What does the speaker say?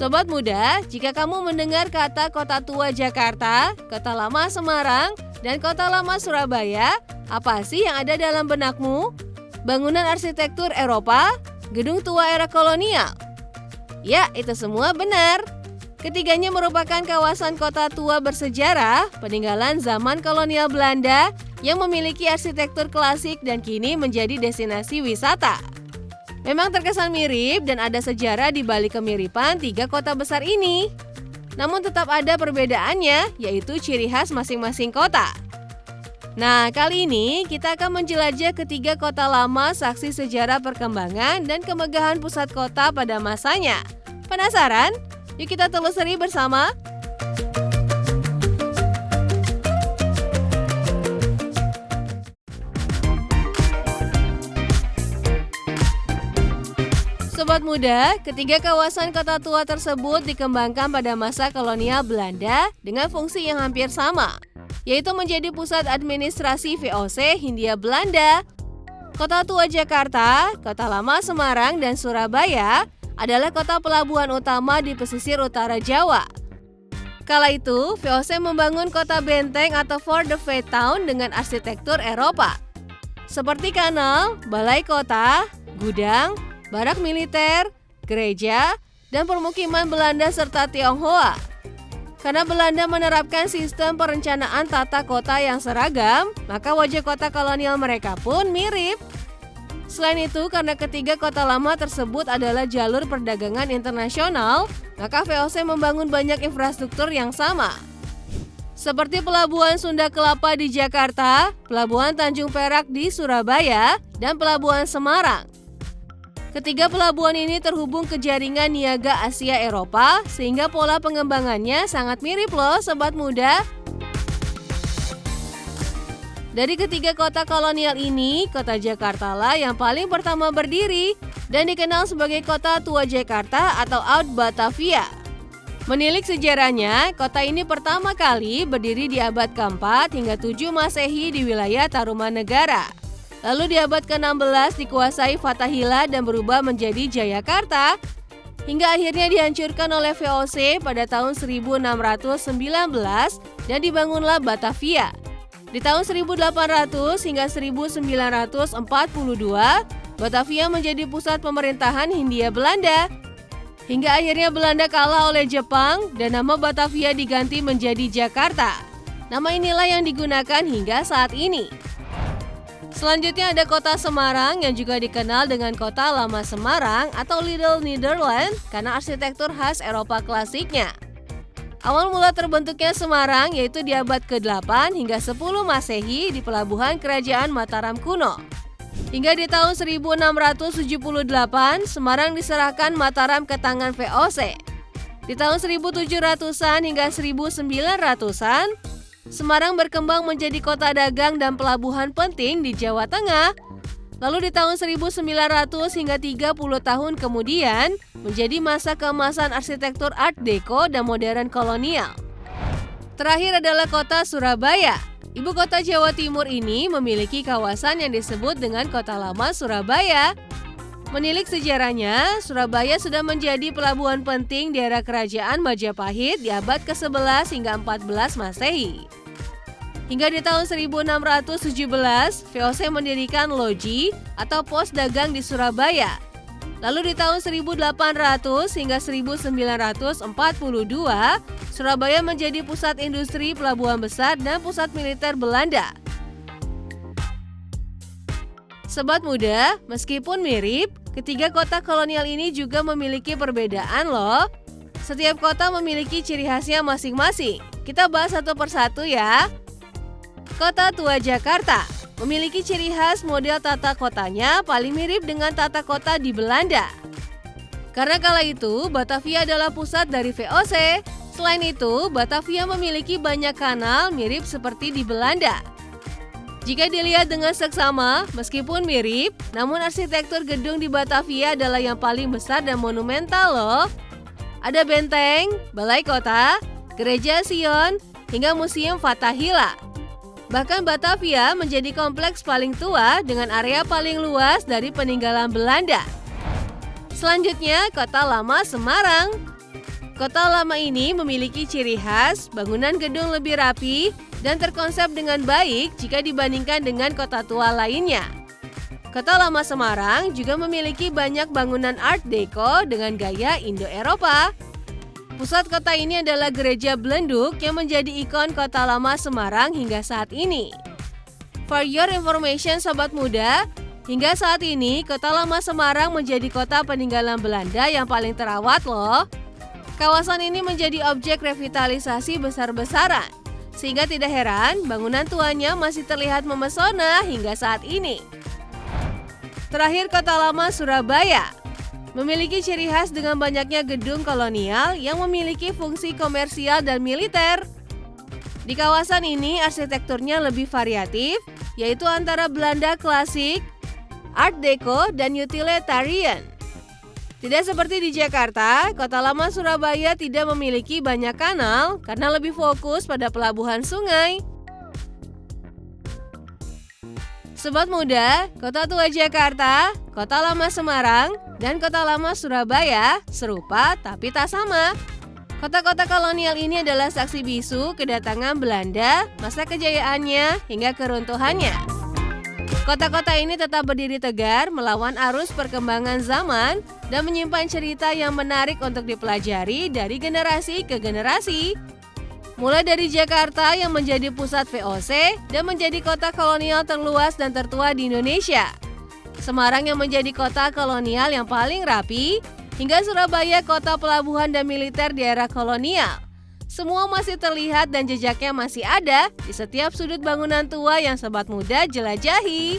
Sobat muda, jika kamu mendengar kata Kota Tua Jakarta, Kota Lama Semarang, dan Kota Lama Surabaya, apa sih yang ada dalam benakmu? Bangunan arsitektur Eropa? Gedung tua era kolonial? Ya, itu semua benar. Ketiganya merupakan kawasan kota tua bersejarah, peninggalan zaman kolonial Belanda yang memiliki arsitektur klasik dan kini menjadi destinasi wisata. Memang terkesan mirip dan ada sejarah di balik kemiripan tiga kota besar ini. Namun tetap ada perbedaannya, yaitu ciri khas masing-masing kota. Nah, kali ini kita akan menjelajah ketiga kota lama saksi sejarah perkembangan dan kemegahan pusat kota pada masanya. Penasaran? Yuk kita telusuri bersama. Sobat muda, ketiga kawasan kota tua tersebut dikembangkan pada masa kolonial Belanda dengan fungsi yang hampir sama, yaitu menjadi pusat administrasi VOC Hindia Belanda. Kota Tua Jakarta, Kota Lama Semarang, dan Surabaya adalah kota pelabuhan utama di pesisir utara Jawa. Kala itu, VOC membangun kota benteng atau Fort de Fayette Town dengan arsitektur Eropa, seperti kanal, balai kota, gudang, barak militer, gereja, dan permukiman Belanda serta Tionghoa. Karena Belanda menerapkan sistem perencanaan tata kota yang seragam, maka wajah kota kolonial mereka pun mirip. Selain itu, karena ketiga kota lama tersebut adalah jalur perdagangan internasional, maka VOC membangun banyak infrastruktur yang sama. Seperti Pelabuhan Sunda Kelapa di Jakarta, Pelabuhan Tanjung Perak di Surabaya, dan Pelabuhan Semarang. Ketiga pelabuhan ini terhubung ke jaringan niaga Asia Eropa, sehingga pola pengembangannya sangat mirip loh sobat muda. Dari ketiga kota kolonial ini, kota Jakarta lah yang paling pertama berdiri dan dikenal sebagai Kota Tua Jakarta atau Oud Batavia. Menilik sejarahnya, kota ini pertama kali berdiri di abad ke-4 hingga 7 Masehi di wilayah Tarumanegara. Lalu di abad ke-16 dikuasai Fatahillah dan berubah menjadi Jayakarta, hingga akhirnya dihancurkan oleh VOC pada tahun 1619 dan dibangunlah Batavia. Di tahun 1800 hingga 1942, Batavia menjadi pusat pemerintahan Hindia Belanda. Hingga akhirnya Belanda kalah oleh Jepang dan nama Batavia diganti menjadi Jakarta. Nama inilah yang digunakan hingga saat ini. Selanjutnya ada kota Semarang yang juga dikenal dengan Kota Lama Semarang atau Little Netherlands karena arsitektur khas Eropa klasiknya. Awal mula terbentuknya Semarang yaitu di abad ke-8 hingga 10 Masehi di pelabuhan Kerajaan Mataram kuno. Hingga di tahun 1678, Semarang diserahkan Mataram ke tangan VOC. Di tahun 1700-an hingga 1900-an, Semarang berkembang menjadi kota dagang dan pelabuhan penting di Jawa Tengah. Lalu di tahun 1900 hingga 30 tahun kemudian menjadi masa keemasan arsitektur Art Deco dan modern kolonial. Terakhir adalah kota Surabaya. Ibu kota Jawa Timur ini memiliki kawasan yang disebut dengan Kota Lama Surabaya. Menilik sejarahnya, Surabaya sudah menjadi pelabuhan penting di era kerajaan Majapahit di abad ke-11 hingga 14 Masehi. Hingga di tahun 1617, VOC mendirikan loji atau pos dagang di Surabaya. Lalu di tahun 1800 hingga 1942, Surabaya menjadi pusat industri, pelabuhan besar, dan pusat militer Belanda. Sobat muda, meskipun mirip, ketiga kota kolonial ini juga memiliki perbedaan loh. Setiap kota memiliki ciri khasnya masing-masing. Kita bahas satu persatu ya. Kota Tua Jakarta memiliki ciri khas model tata kotanya paling mirip dengan tata kota di Belanda. Karena kala itu Batavia adalah pusat dari VOC. Selain itu, Batavia memiliki banyak kanal mirip seperti di Belanda. Jika dilihat dengan seksama, meskipun mirip, namun arsitektur gedung di Batavia adalah yang paling besar dan monumental loh. Ada benteng, balai kota, gereja Sion, hingga museum Fatahillah. Bahkan Batavia menjadi kompleks paling tua dengan area paling luas dari peninggalan Belanda. Selanjutnya, Kota Lama Semarang. Kota lama ini memiliki ciri khas, bangunan gedung lebih rapi dan terkonsep dengan baik jika dibandingkan dengan kota tua lainnya. Kota lama Semarang juga memiliki banyak bangunan Art Deco dengan gaya Indo-Eropa. Pusat kota ini adalah Gereja Belenduk yang menjadi ikon kota lama Semarang hingga saat ini. For your information sobat muda, hingga saat ini kota lama Semarang menjadi kota peninggalan Belanda yang paling terawat loh. Kawasan ini menjadi objek revitalisasi besar-besaran, sehingga tidak heran bangunan tuanya masih terlihat memesona hingga saat ini. Terakhir, kota lama Surabaya memiliki ciri khas dengan banyaknya gedung kolonial yang memiliki fungsi komersial dan militer. Di kawasan ini arsitekturnya lebih variatif, yaitu antara Belanda klasik, Art Deco, dan utilitarian. Tidak seperti di Jakarta, kota lama Surabaya tidak memiliki banyak kanal karena lebih fokus pada pelabuhan sungai. Sobat muda, kota tua Jakarta, kota lama Semarang, dan kota lama Surabaya serupa tapi tak sama. Kota-kota kolonial ini adalah saksi bisu kedatangan Belanda, masa kejayaannya hingga keruntuhannya. Kota-kota ini tetap berdiri tegar melawan arus perkembangan zaman dan menyimpan cerita yang menarik untuk dipelajari dari generasi ke generasi. Mulai dari Jakarta yang menjadi pusat VOC dan menjadi kota kolonial terluas dan tertua di Indonesia. Semarang yang menjadi kota kolonial yang paling rapi, hingga Surabaya kota pelabuhan dan militer di era kolonial. Semua masih terlihat dan jejaknya masih ada di setiap sudut bangunan tua yang sobat muda jelajahi.